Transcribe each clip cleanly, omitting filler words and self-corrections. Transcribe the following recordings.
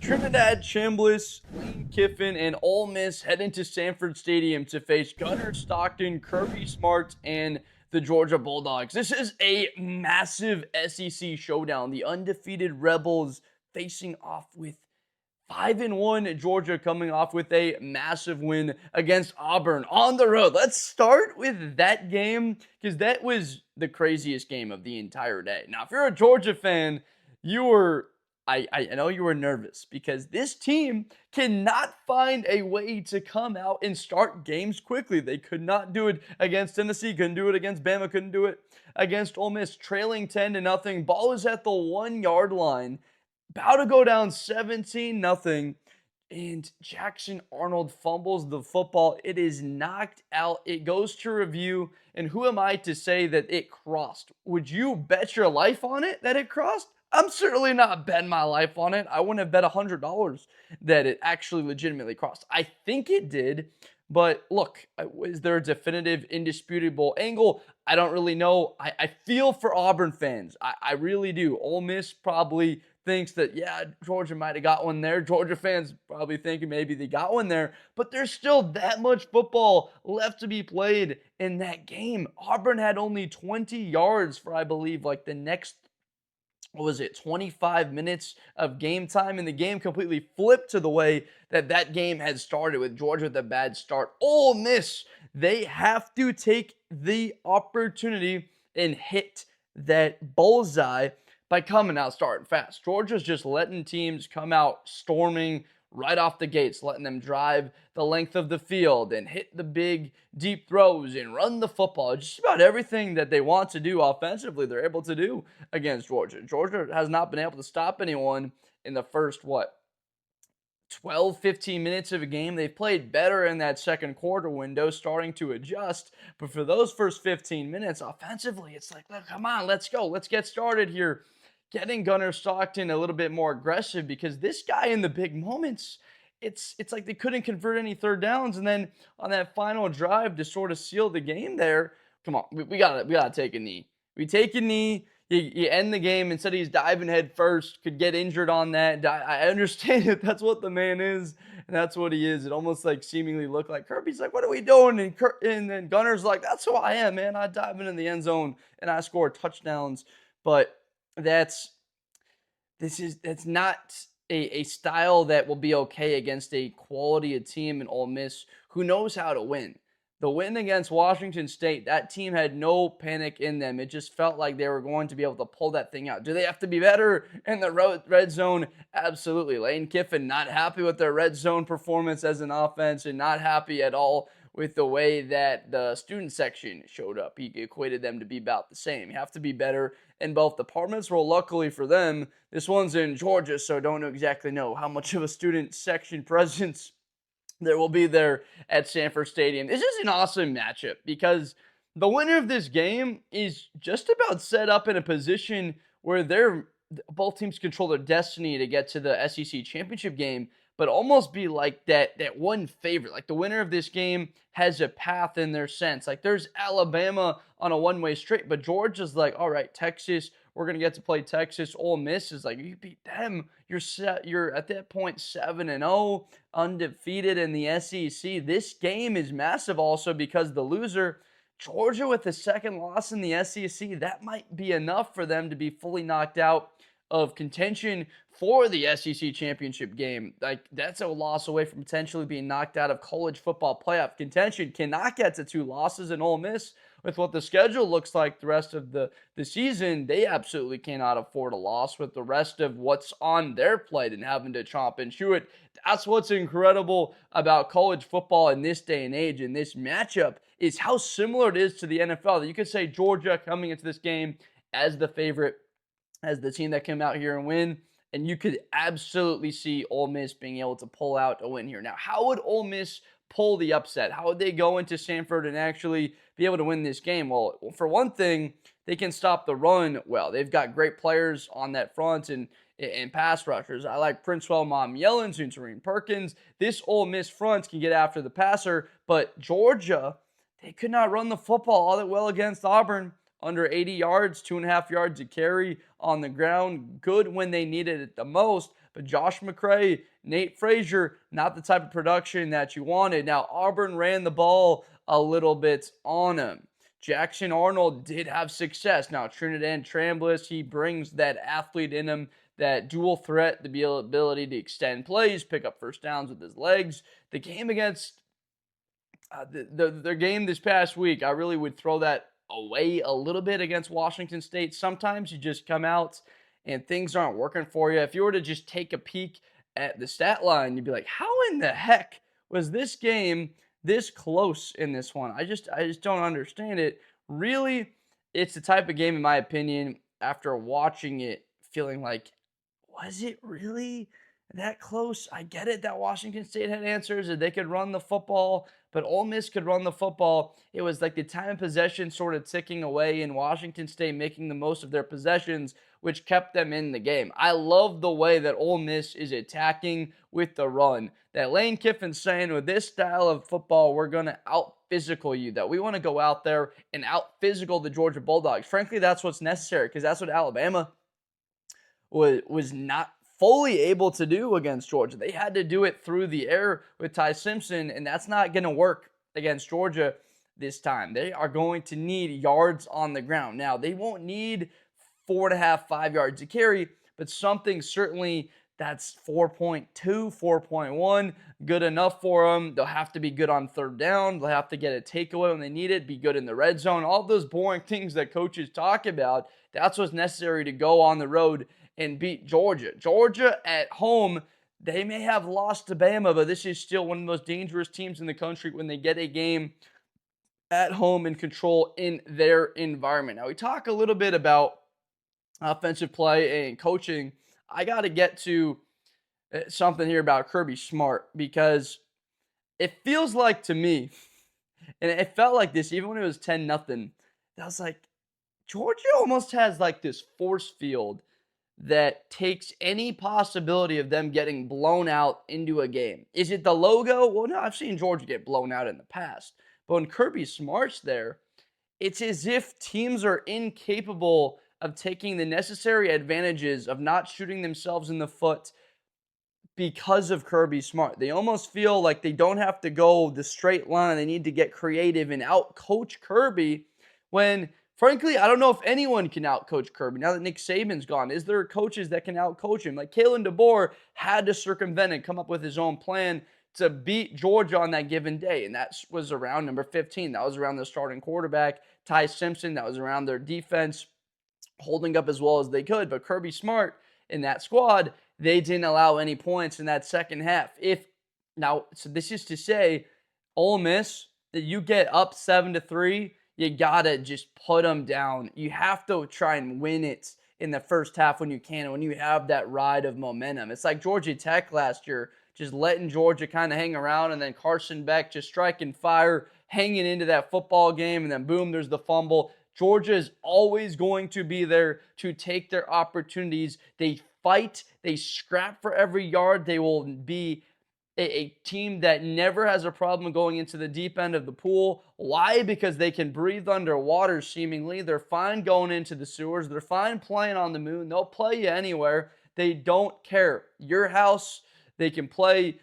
Trinidad, Chambliss, Kiffen, and Ole Miss head into Sanford Stadium to face Gunner, Stockton, Kirby, Smart, and the Georgia Bulldogs. This is a massive SEC showdown. The undefeated Rebels facing off with 5-1 Georgia, coming off with a massive win against Auburn on the road. Let's start with that game because that was the craziest game of the entire day. Now, if you're a Georgia fan, you were I know you were nervous because this team cannot find a way to come out and start games quickly. They could not do it against Tennessee, couldn't do it against Bama, couldn't do it against Ole Miss, trailing 10-0. Ball is at the 1-yard line, about to go down 17-0. And Jackson Arnold fumbles the football. It is knocked out. It goes to review. And who am I to say that it crossed? Would you bet your life on it that it crossed? I'm certainly not betting my life on it. I wouldn't have bet $100 that it actually legitimately crossed. I think it did. But look, is there a definitive, indisputable angle? I don't really know. I feel for Auburn fans. I really do. Ole Miss probably thinks that, yeah, Georgia might have got one there. Georgia fans probably thinking maybe they got one there. But there's still that much football left to be played in that game. Auburn had only 20 yards for, I believe, like the next 25 minutes of game time, and the game completely flipped to the way that game had started with Georgia with a bad start. Ole Miss, they have to take the opportunity and hit that bullseye by coming out starting fast. Georgia's just letting teams come out storming right off the gates, letting them drive the length of the field and hit the big deep throws and run the football. Just about everything that they want to do offensively, they're able to do against Georgia. Georgia has not been able to stop anyone in the first, 12, 15 minutes of a game. They've played better in that second quarter window, starting to adjust. But for those first 15 minutes, offensively, it's like, come on, let's go. Let's get started here. Getting Gunner Stockton a little bit more aggressive because this guy in the big moments, it's like they couldn't convert any third downs. And then on that final drive to sort of seal the game there, come on, we gotta take a knee. We take a knee. You end the game. Instead he's diving head first, could get injured on that. I understand it. That's what the man is, and that's what he is. It almost like seemingly looked like Kirby's like, what are we doing? And then Gunner's like, that's who I am, man. I dive into the end zone and I score touchdowns. But that's not a style that will be okay against a quality team in Ole Miss who knows how to win. The win against Washington State, that team had no panic in them. It just felt like they were going to be able to pull that thing out. Do they have to be better in the red zone? Absolutely. Lane Kiffen not happy with their red zone performance as an offense and not happy at all with the way that the student section showed up. He equated them to be about the same. You have to be better in both departments. Well, luckily for them, this one's in Georgia, so don't exactly know how much of a student section presence there will be there at Sanford Stadium. This is an awesome matchup because the winner of this game is just about set up in a position where both teams control their destiny to get to the SEC championship game, but almost be like that one favorite. Like the winner of this game has a path in their sense. Like there's Alabama on a one-way straight, but Georgia's like, all right, Texas, we're going to get to play Texas. Ole Miss is like, you beat them, you're at that point 7-0, undefeated in the SEC. This game is massive also because the loser, Georgia with the second loss in the SEC, that might be enough for them to be fully knocked out of contention for the SEC championship game. Like that's a loss away from potentially being knocked out of college football playoff contention. Cannot get to 2 losses in Ole Miss with what the schedule looks like the rest of the season. They absolutely cannot afford a loss with the rest of what's on their plate and having to chomp and chew it. That's what's incredible about college football in this day and age, and this matchup is how similar it is to the NFL. That you could say Georgia coming into this game as the favorite, as the team that came out here and win, and you could absolutely see Ole Miss being able to pull out a win here. Now, how would Ole Miss pull the upset? How would they go into Sanford and actually be able to win this game? Well, for one thing, they can stop the run well. They've got great players on that front and pass rushers. I like Princewell, Yellen, Suntarine, Perkins. This Ole Miss front can get after the passer, but Georgia, they could not run the football all that well against Auburn. Under 80 yards, 2.5 yards a carry on the ground. Good when they needed it the most, But Josh McCray, Nate Frazier, not the type of production that you wanted. Now, Auburn ran the ball a little bit on him. Jackson Arnold did have success. Now, Trinidad Chambliss, he brings that athlete in him, that dual threat, the ability to extend plays, pick up first downs with his legs. The game against their game this past week, I really would throw that away a little bit against Washington State. Sometimes you just come out and things aren't working for you. If you were to just take a peek at the stat line, you'd be like, how in the heck was this game this close in this one? I just don't understand it. Really, it's the type of game, in my opinion, after watching it, feeling like, was it really that close? I get it that Washington State had answers and they could run the football, but Ole Miss could run the football. It was like the time of possession sort of ticking away and Washington State making the most of their possessions, which kept them in the game. I love the way that Ole Miss is attacking with the run. That Lane Kiffen saying, with this style of football, we're going to out-physical you, that we want to go out there and out-physical the Georgia Bulldogs. Frankly, that's what's necessary because that's what Alabama was not fully able to do against Georgia. They had to do it through the air with Ty Simpson, and that's not going to work against Georgia this time. They are going to need yards on the ground. Now, they won't need 4.5, 5 yards to carry, but something certainly that's 4.2, 4.1, good enough for them. They'll have to be good on third down. They'll have to get a takeaway when they need it, be good in the red zone. All those boring things that coaches talk about, that's what's necessary to go on the road and beat Georgia. Georgia at home, they may have lost to Bama, but this is still one of the most dangerous teams in the country when they get a game at home and control in their environment. Now, we talk a little bit about offensive play and coaching. I got to get to something here about Kirby Smart because it feels like to me, and it felt like this even when it was 10-0, I was like, Georgia almost has like this force field that takes any possibility of them getting blown out into a game. Is it the logo? Well, no, I've seen Georgia get blown out in the past. But when Kirby Smart's there, it's as if teams are incapable of taking the necessary advantages of not shooting themselves in the foot because of Kirby Smart. They almost feel like they don't have to go the straight line. They need to get creative and out-coach Kirby when, frankly, I don't know if anyone can out-coach Kirby. Now that Nick Saban's gone, is there coaches that can out-coach him? Like Kalen DeBoer had to circumvent and come up with his own plan to beat Georgia on that given day, and that was around number 15. That was around their starting quarterback, Ty Simpson. That was around their defense holding up as well as they could. But Kirby Smart in that squad, they didn't allow any points in that second half. So this is to say, Ole Miss, that you get up 7-3, you gotta just put them down. You have to try and win it in the first half when you can, when you have that ride of momentum. It's like Georgia Tech last year, just letting Georgia kind of hang around, and then Carson Beck just striking fire, hanging into that football game, and then boom, there's the fumble. Georgia is always going to be there to take their opportunities. They fight, they scrap for every yard. They will be a team that never has a problem going into the deep end of the pool. Why? Because they can breathe underwater seemingly. They're fine going into the sewers. They're fine playing on the moon. They'll play you anywhere. They don't care. Your house, they can play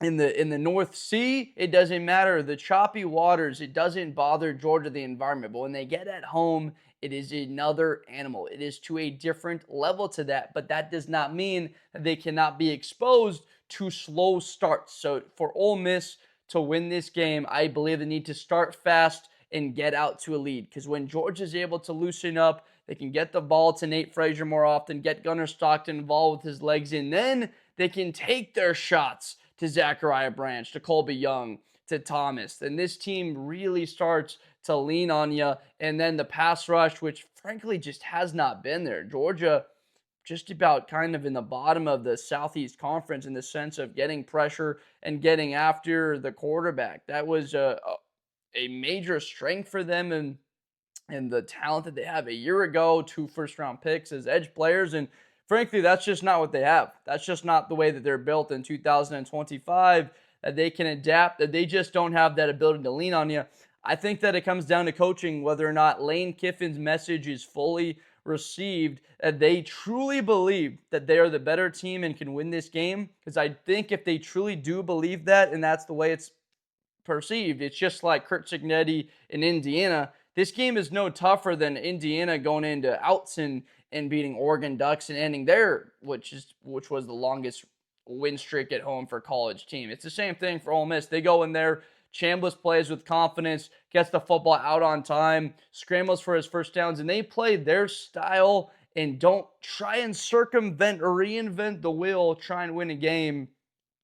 in the North Sea. It doesn't matter. The choppy waters, it doesn't bother Georgia, the environment. But when they get at home, it is another animal. It is to a different level to that. But that does not mean that they cannot be exposed to slow starts. So for Ole Miss to win this game, I believe they need to start fast and get out to a lead. Because when Georgia's able to loosen up, they can get the ball to Nate Frazier more often, get Gunnar Stockton involved with his legs, and then they can take their shots to Zachariah Branch, to Colby Young, to Thomas. Then this team really starts to lean on you. And then the pass rush, which frankly just has not been there. Georgia just about kind of in the bottom of the Southeast Conference in the sense of getting pressure and getting after the quarterback. That was a major strength for them and the talent that they have. A year ago, 2 first-round picks as edge players, and frankly, that's just not what they have. That's just not the way that they're built in 2025, that they can adapt, that they just don't have that ability to lean on you. I think that it comes down to coaching, whether or not Lane Kiffin's message is fully received that they truly believe that they are the better team and can win this game. Because I think if they truly do believe that, and that's the way it's perceived, it's just like Kurt Cignetti in Indiana. This game is no tougher than Indiana going into Outson and beating Oregon Ducks and ending there, which was the longest win streak at home for a college team. It's the same thing for Ole Miss. They go in there, Chambliss plays with confidence, gets the football out on time, scrambles for his first downs, and they play their style and don't try and circumvent or reinvent the wheel, try and win a game.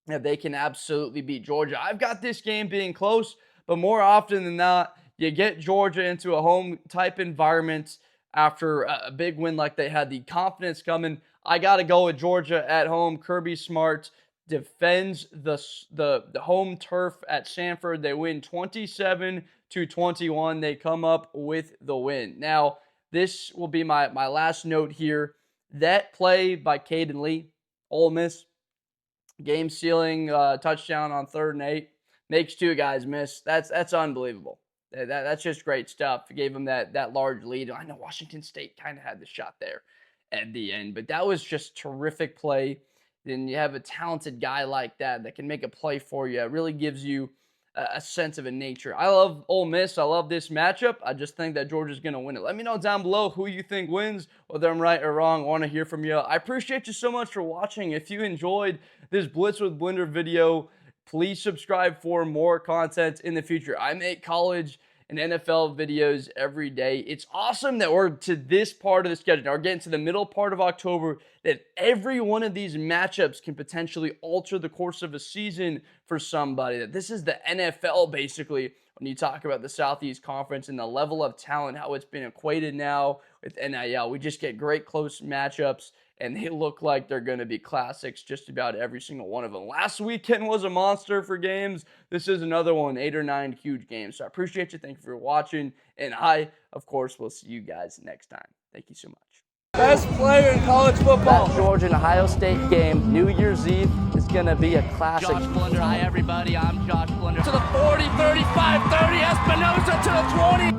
Yeah, they can absolutely beat Georgia. I've got this game being close, but more often than not, you get Georgia into a home-type environment after a big win like they had, the confidence coming. I got to go with Georgia at home. Kirby Smart defends the home turf at Sanford. They win 27-21. They come up with the win. Now, this will be my last note here. That play by Caden Lee, Ole Miss, game-sealing touchdown on 3rd and 8, makes 2 guys miss. That's unbelievable. That's just great stuff. It gave them that large lead. I know Washington State kind of had the shot there at the end, but that was just terrific play. Then you have a talented guy like that can make a play for you. It really gives you a sense of a nature. I love Ole Miss. I love this matchup. I just think that Georgia's going to win it. Let me know down below who you think wins, whether I'm right or wrong. I want to hear from you. I appreciate you so much for watching. If you enjoyed this Blitz with Blender video, please subscribe for more content in the future. I make college and NFL videos every day. It's awesome that we're to this part of the schedule. Now we're getting to the middle part of October, that every one of these matchups can potentially alter the course of a season for somebody. That this is the NFL, basically, when you talk about the Southeast Conference and the level of talent, how it's been equated now with NIL. We just get great close matchups, and they look like they're going to be classics, just about every single one of them. Last weekend was a monster for games. This is another one, 8 or 9 huge games. So I appreciate you. Thank you for watching. And I, of course, will see you guys next time. Thank you so much. Best player in college football. That Georgia and Ohio State game, New Year's Eve, is going to be a classic. Josh Blunder. Hi, everybody. I'm Josh Blunder. To the 40, 35, 30, Espinosa to the 20.